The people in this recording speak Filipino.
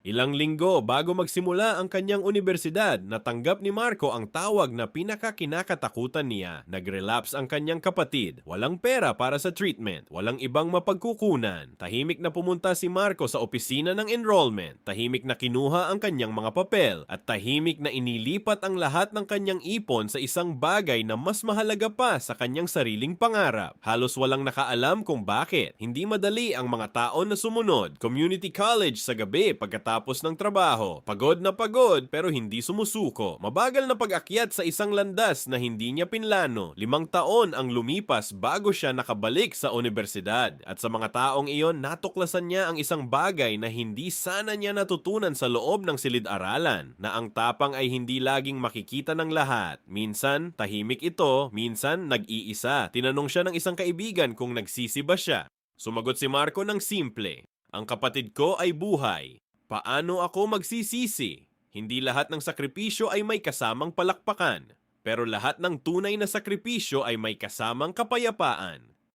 Ilang linggo bago magsimula ang kanyang unibersidad, natanggap ni Marco ang tawag na pinakakinakatakutan niya. Nag-relapse ang kanyang kapatid. Walang pera para sa treatment. Walang ibang mapagkukunan. Tahimik na pumunta si Marco sa opisina ng enrollment. Tahimik na kinuha ang kanyang mga papel. At tahimik na inilipat ang lahat ng kanyang ipon sa isang bagay na mas mahalaga pa sa kanyang sariling pangarap. Halos walang nakaalam kung bakit. Hindi madali ang mga tao na sumunod. Community college sa gabi pagkatapos ng trabaho. Pagod na pagod pero hindi sumusuko. Mabagal na pag-akyat sa isang landas na hindi niya pinlano. 5 taon ang lumipas bago siya nakabalik sa unibersidad. At sa mga taong iyon, natuklasan niya ang isang bagay na hindi sana niya natutunan sa loob ng silid-aralan. Na ang tapang ay hindi laging makikita ng lahat. Minsan, tahimik ito. Minsan, nag-iisa. Tinanong siya ng isang kaibigan kung nagsisi ba siya. Sumagot si Marco ng simple. Ang kapatid ko ay buhay. Paano ako magsisisi? Hindi lahat ng sakripisyo ay may kasamang palakpakan, pero lahat ng tunay na sakripisyo ay may kasamang kapayapaan.